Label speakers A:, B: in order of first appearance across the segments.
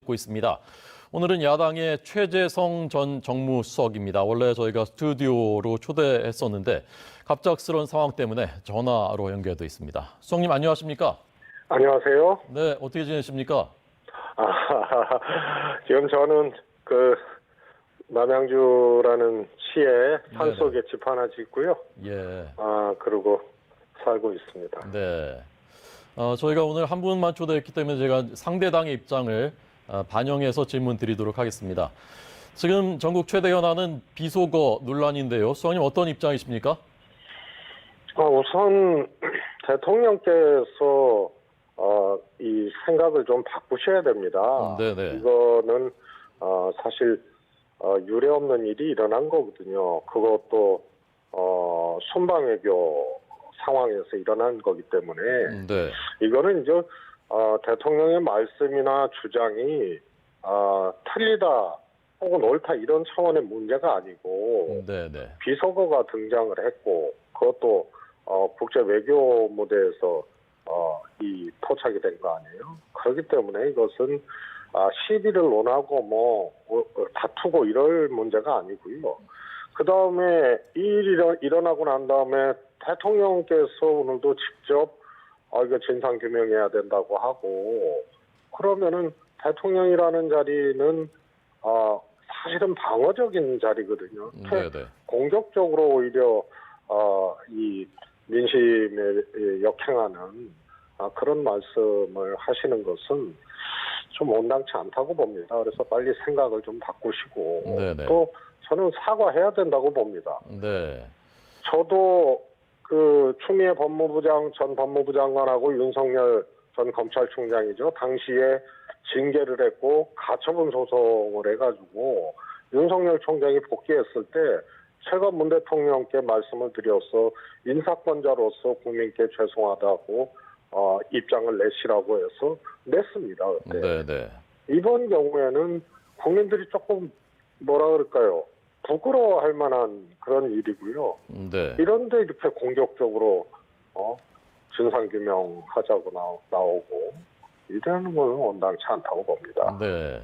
A: 듣고 있습니다. 오늘은 야당의 최재성 전 정무수석입니다. 원래 저희가 스튜디오로 초대했었는데 갑작스러운 상황 때문에 전화로 연결돼 있습니다. 수석님 안녕하십니까?
B: 안녕하세요.
A: 네, 어떻게 지내십니까?
B: 지금 저는 남양주라는 시에 산속에 집 하나 짓고요.
A: 예.
B: 그러고 살고 있습니다.
A: 네. 저희가 오늘 한 분만 초대했기 때문에 제가 상대당의 입장을 반영해서 질문 드리도록 하겠습니다. 지금 전국 최대 현안은 비속어 논란인데요. 수석님 어떤 입장이십니까?
B: 우선 대통령께서 이 생각을 좀 바꾸셔야 됩니다.
A: 네네.
B: 이거는 사실 유례 없는 일이 일어난 거거든요. 그것도 순방외교 상황에서 일어난 거기 때문에
A: 네.
B: 이거는 이제 대통령의 말씀이나 주장이 틀리다 혹은 옳다 이런 차원의 문제가 아니고
A: 네네.
B: 비속어가 등장을 했고 그것도 국제 외교 무대에서 이 포착이 된 거 아니에요. 그렇기 때문에 이것은 시비를 논하고 다투고 이럴 문제가 아니고요. 그 다음에 이 일이 일어나고 난 다음에 대통령께서 오늘도 직접 이거 진상 규명해야 된다고 하고 그러면은 대통령이라는 자리는 사실은 방어적인 자리거든요.
A: 네네.
B: 공격적으로 오히려 이 민심에 역행하는 그런 말씀을 하시는 것은 좀 온당치 않다고 봅니다. 그래서 빨리 생각을 좀 바꾸시고
A: 네네.
B: 또 저는 사과해야 된다고 봅니다.
A: 네.
B: 저도 추미애 전 법무부 장관하고 윤석열 전 검찰총장이죠. 당시에 징계를 했고 가처분 소송을 해가지고 윤석열 총장이 복귀했을 때 제가 문 대통령께 말씀을 드려서 인사권자로서 국민께 죄송하다고 입장을 내시라고 해서 냈습니다. 그때.
A: 네네.
B: 이번 경우에는 국민들이 조금 뭐라 그럴까요? 부끄러워할 만한 그런 일이고요.
A: 네.
B: 이런데 이렇게 공격적으로 진상규명하자고 나오고 이러는 건 온당치 않다고 봅니다.
A: 네.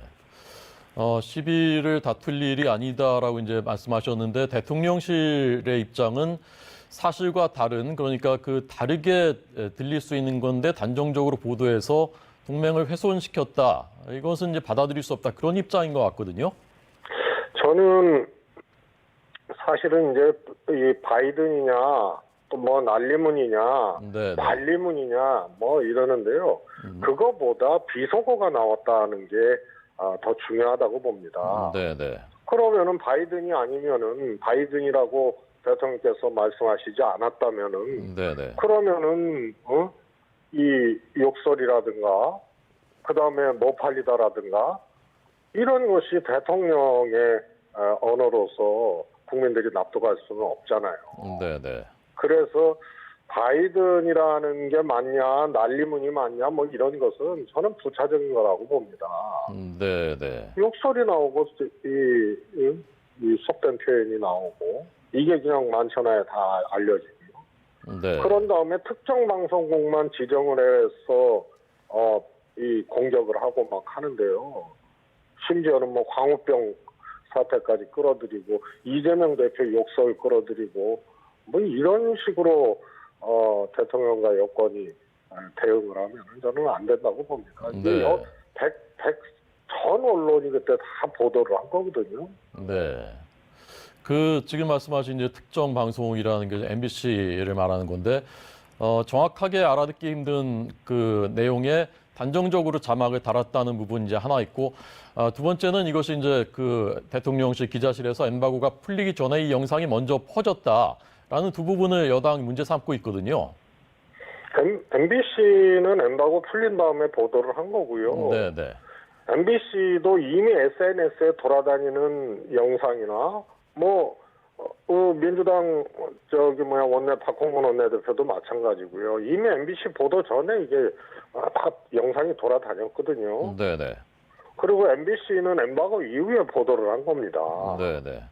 A: 시비를 다툴 일이 아니다라고 이제 말씀하셨는데 대통령실의 입장은 사실과 다른 그러니까 다르게 들릴 수 있는 건데 단정적으로 보도해서 동맹을 훼손시켰다. 이것은 이제 받아들일 수 없다. 그런 입장인 것 같거든요.
B: 저는 사실은 이제 이 바이든이냐 또 난리문이냐
A: 네네.
B: 난리문이냐 이러는데요. 그거보다 비속어가 나왔다는 게 더 중요하다고 봅니다.
A: 네네.
B: 그러면은 바이든이 아니면은 바이든이라고 대통령께서 말씀하시지 않았다면은
A: 네네.
B: 그러면은 이 욕설이라든가 그다음에 모팔리다라든가 이런 것이 대통령의 언어로서 국민들이 납득할 수는 없잖아요.
A: 네네.
B: 그래서 바이든이라는 게 맞냐, 난리문이 맞냐, 이런 것은 저는 부차적인 거라고 봅니다.
A: 네네.
B: 욕설이 나오고 이 속된 표현이 나오고 이게 그냥 만천하에 다 알려지고요.
A: 네.
B: 그런 다음에 특정 방송국만 지정을 해서 이 공격을 하고 막 하는데요. 심지어는 광우병 사태까지 끌어들이고 이재명 대표 욕설 끌어들이고 이런 식으로 대통령과 여권이 대응을 하면 저는 안 된다고 봅니다.
A: 네.
B: 전 언론이 그때 다 보도를 한 거거든요.
A: 네. 지금 말씀하신 이제 특정 방송이라는 게 MBC를 말하는 건데, 정확하게 알아듣기 힘든 그 내용에 단정적으로 자막을 달았다는 부분이 이제 하나 있고, 두 번째는 이것이 이제 대통령실 기자실에서 엠바고가 풀리기 전에 이 영상이 먼저 퍼졌다라는 두 부분을 여당이 문제 삼고 있거든요.
B: MBC는 엠바고 풀린 다음에 보도를 한 거고요.
A: 네네.
B: MBC도 이미 SNS에 돌아다니는 영상이나 민주당 박홍근 원내대표도 마찬가지고요. 이미 MBC 보도 전에 이게 다 영상이 돌아다녔거든요.
A: 네네.
B: 그리고 MBC는 엠바고 이후에 보도를 한 겁니다.
A: 네네.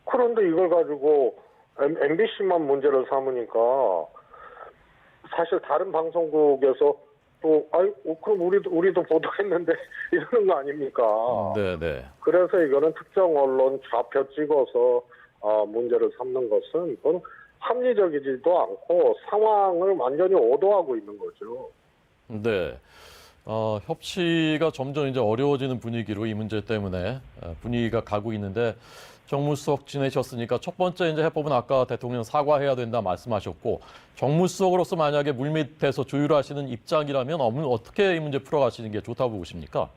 B: 그런데 이걸 가지고 MBC만 문제를 삼으니까 사실 다른 방송국에서 또 그럼 우리도 보도했는데 이러는 거 아닙니까?
A: 네네.
B: 그래서 이거는 특정 언론 좌표 찍어서 문제를 삼는 것은 그건 합리적이지도 않고 상황을 완전히 오도하고 있는 거죠.
A: 네. 협치가 점점 이제 어려워지는 분위기로 이 문제 때문에 분위기가 가고 있는데 정무수석 지내셨으니까 첫 번째 이제 해법은 아까 대통령 사과해야 된다 말씀하셨고 정무수석으로서 만약에 물밑에서 조율하시는 입장이라면 어떻게 이 문제 풀어가시는 게 좋다고 보십니까?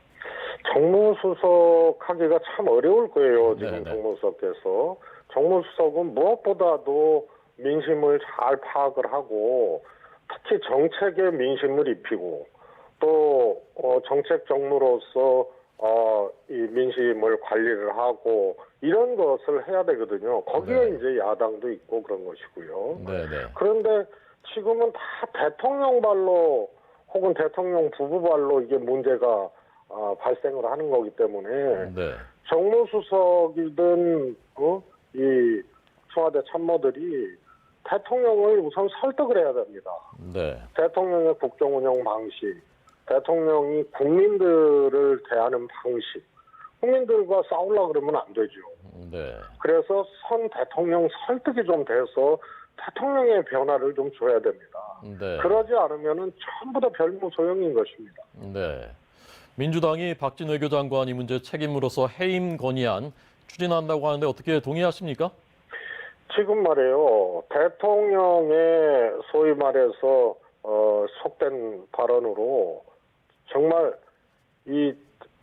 B: 정무수석 하기가 참 어려울 거예요. 지금
A: 네네.
B: 정무수석께서. 정무수석은 무엇보다도 민심을 잘 파악을 하고 특히 정책에 민심을 입히고 또 정책 정무로서 이 민심을 관리를 하고 이런 것을 해야 되거든요. 거기에
A: 네.
B: 이제 야당도 있고 그런 것이고요.
A: 네네.
B: 그런데 지금은 다 대통령 발로 혹은 대통령 부부 발로 이게 문제가 발생을 하는 거기 때문에
A: 네.
B: 정무수석이든 이 청와대 참모들이 대통령을 우선 설득을 해야 됩니다.
A: 네.
B: 대통령의 국정운영 방식, 대통령이 국민들을 대하는 방식, 국민들과 싸우려고 그러면 안 되죠.
A: 네.
B: 그래서 선 대통령 설득이 좀 돼서 대통령의 변화를 좀 줘야 됩니다.
A: 네.
B: 그러지 않으면은 전부 다 별무소용인 것입니다.
A: 네. 민주당이 박진 외교장관 이 문제 책임으로서 해임 건의안 추진한다고 하는데 어떻게 동의하십니까?
B: 지금 말이에요. 대통령의 소위 말해서 속된 발언으로 정말 이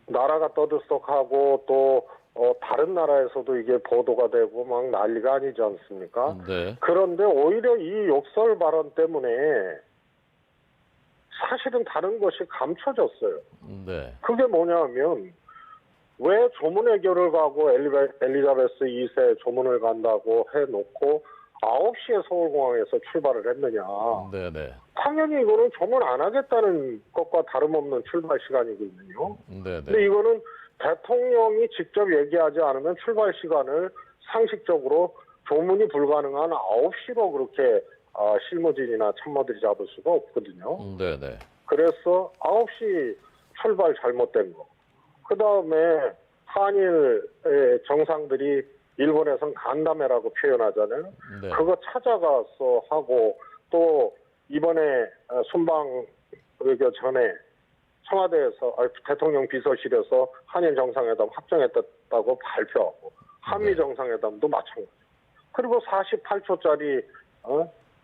B: 나라가 떠들썩하고 또 다른 나라에서도 이게 보도가 되고 막 난리가 아니지 않습니까?
A: 네.
B: 그런데 오히려 이 욕설 발언 때문에 사실은 다른 것이 감춰졌어요.
A: 네.
B: 그게 뭐냐면 왜 조문외교를 가고 엘리자베스 2세 조문을 간다고 해놓고 9시에 서울공항에서 출발을 했느냐.
A: 네네.
B: 당연히 이거는 조문 안 하겠다는 것과 다름없는 출발 시간이거든요.
A: 네네.
B: 근데 이거는 대통령이 직접 얘기하지 않으면 출발 시간을 상식적으로 조문이 불가능한 9시로 그렇게 실무진이나 참모들이 잡을 수가 없거든요.
A: 네네.
B: 그래서 9시 출발 잘못된 거. 그 다음에 한일의 정상들이 일본에선 간담회라고 표현하잖아요.
A: 네.
B: 그거 찾아가서 하고 또 이번에 순방 외교 전에 청와대에서 대통령 비서실에서 한일 정상회담 확정했다고 발표하고 한미 정상회담도 마찬가지. 그리고 48초짜리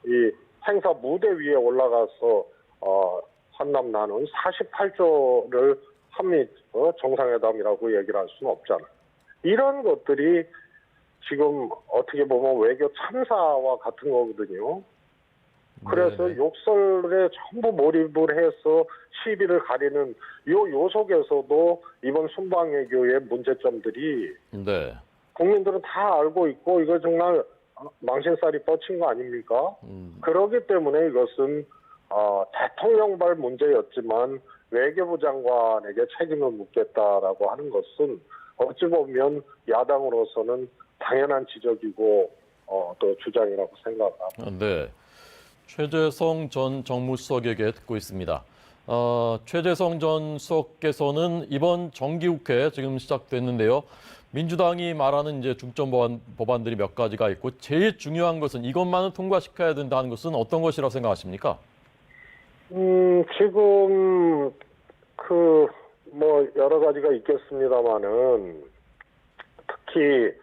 B: 이 행사 무대 위에 올라가서 한남 나눈 48조를 한미 정상회담이라고 얘기를 할 수는 없잖아요. 이런 것들이 지금 어떻게 보면 외교 참사와 같은 거거든요. 그래서
A: 네네.
B: 욕설에 전부 몰입을 해서 시비를 가리는 요 속에서도 이번 순방외교의 문제점들이
A: 네.
B: 국민들은 다 알고 있고 이거 정말 망신살이 뻗친 거 아닙니까? 그렇기 때문에 이것은 대통령발 문제였지만 외교부 장관에게 책임을 묻겠다라고 하는 것은 어찌 보면 야당으로서는 당연한 지적이고 또 주장이라고 생각합니다.
A: 네. 최재성 전 정무수석에게 듣고 있습니다. 최재성 전 수석께서는 이번 정기국회 지금 시작됐는데요. 민주당이 말하는 이제 중점 법안들이 몇 가지가 있고 제일 중요한 것은 이것만은 통과시켜야 된다는 것은 어떤 것이라고 생각하십니까?
B: 지금 뭐 여러 가지가 있겠습니다만은 특히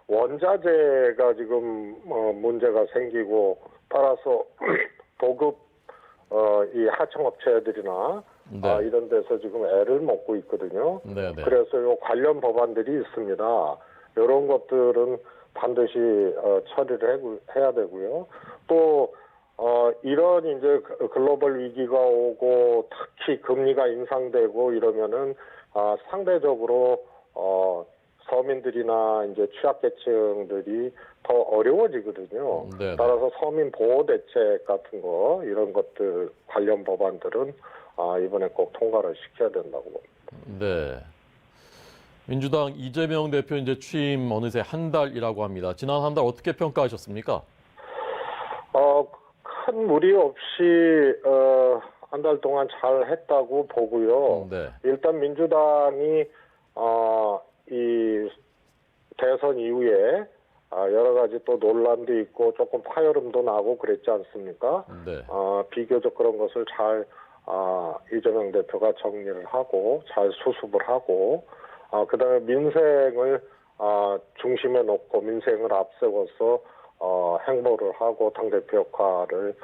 B: 원자재가 지금 문제가 생기고 따라서 보급 이 하청업체들이나
A: 네.
B: 이런 데서 지금 애를 먹고 있거든요.
A: 네네.
B: 그래서 요 관련 법안들이 있습니다. 이런 것들은 반드시 처리를 해야 되고요. 또 이런 이제 글로벌 위기가 오고 특히 금리가 인상되고 이러면은 상대적으로 서민들이나 이제 취약계층들이 더 어려워지거든요.
A: 네네.
B: 따라서 서민 보호 대책 같은 거 이런 것들 관련 법안들은 이번에 꼭 통과를 시켜야 된다고 봅니다.
A: 네. 민주당 이재명 대표 이제 취임 어느새 한 달이라고 합니다. 지난 한 달 어떻게 평가하셨습니까?
B: 큰 무리 없이 한 달 동안 잘 했다고 보고요.
A: 네.
B: 일단 민주당이 이 대선 이후에 여러 가지 또 논란도 있고 조금 파열음도 나고 그랬지 않습니까?
A: 네.
B: 비교적 그런 것을 잘 이재명 대표가 정리를 하고 잘 수습을 하고 그다음에 민생을 중심에 놓고 민생을 앞세워서 행보를 하고 당대표 역할을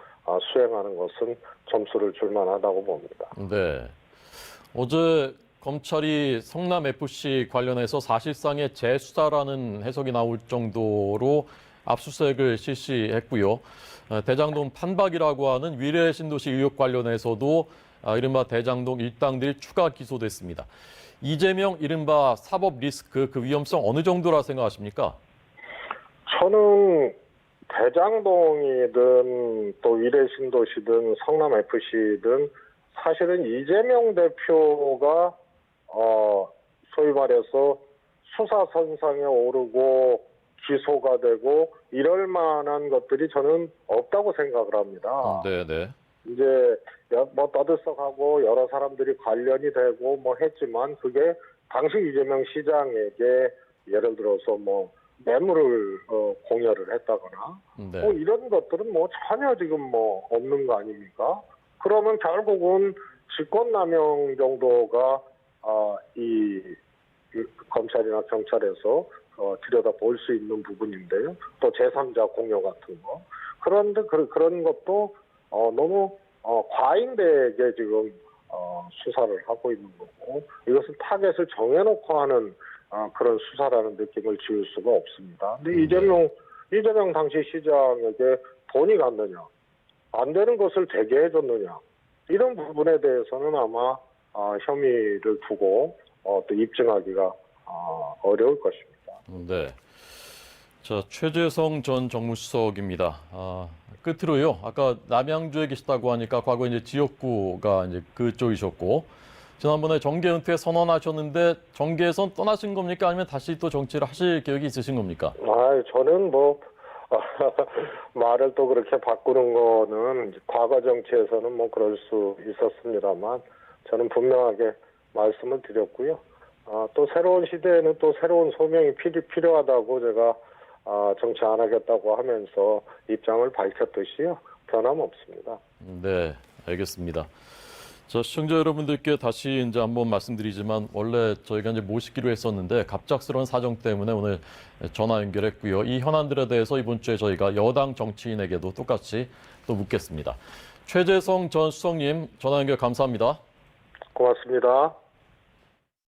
B: 수행하는 것은 점수를 줄 만하다고 봅니다.
A: 네. 어제 검찰이 성남FC 관련해서 사실상의 재수사라는 해석이 나올 정도로 압수수색을 실시했고요. 대장동 판박이라고 하는 위례 신도시 의혹 관련해서도 이른바 대장동 일당들이 추가 기소됐습니다. 이재명 이른바 사법 리스크 그 위험성 어느 정도라 생각하십니까?
B: 저는 대장동이든 또 위례 신도시든 성남FC든 사실은 이재명 대표가 소위 말해서 수사선상에 오르고 기소가 되고 이럴 만한 것들이 저는 없다고 생각을 합니다.
A: 네네.
B: 이제 뭐 떠들썩하고 여러 사람들이 관련이 되고 뭐 했지만 그게 당시 이재명 시장에게 예를 들어서 뭐 뇌물을 공여를 했다거나
A: 네.
B: 뭐 이런 것들은 뭐 전혀 지금 뭐 없는 거 아닙니까? 그러면 결국은 직권남용 정도가 이 검찰이나 경찰에서 들여다볼 수 있는 부분인데요. 또 제3자 공여 같은 거. 그런데 그런 것도 너무 과잉되게 지금 수사를 하고 있는 거고 이것은 타겟을 정해놓고 하는 그런 수사라는 느낌을 지울 수가 없습니다. 근데 이재명 당시 시장에게 돈이 갔느냐, 안 되는 것을 되게 해줬느냐 이런 부분에 대해서는 아마 혐의를 두고 또 입증하기가 어려울 것입니다.
A: 네. 자, 최재성 전 정무수석입니다. 끝으로요. 아까 남양주에 계시다고 하니까 과거 이제 지역구가 이제 그쪽이셨고 지난번에 정계 은퇴 선언하셨는데 정계에선 떠나신 겁니까? 아니면 다시 또 정치를 하실 계획이 있으신 겁니까?
B: 저는 뭐 말을 또 그렇게 바꾸는 거는 과거 정치에서는 뭐 그럴 수 있었습니다만 저는 분명하게 말씀을 드렸고요. 또 새로운 시대에는 또 새로운 소명이 필요하다고 제가 정치 안 하겠다고 하면서 입장을 밝혔듯이요. 변함없습니다.
A: 네, 알겠습니다. 자, 시청자 여러분들께 다시 이제 한번 말씀드리지만 원래 저희가 이제 모시기로 했었는데 갑작스러운 사정 때문에 오늘 전화 연결했고요. 이 현안들에 대해서 이번 주에 저희가 여당 정치인에게도 똑같이 또 묻겠습니다. 최재성 전 수석님 전화 연결 감사합니다.
B: 고맙습니다.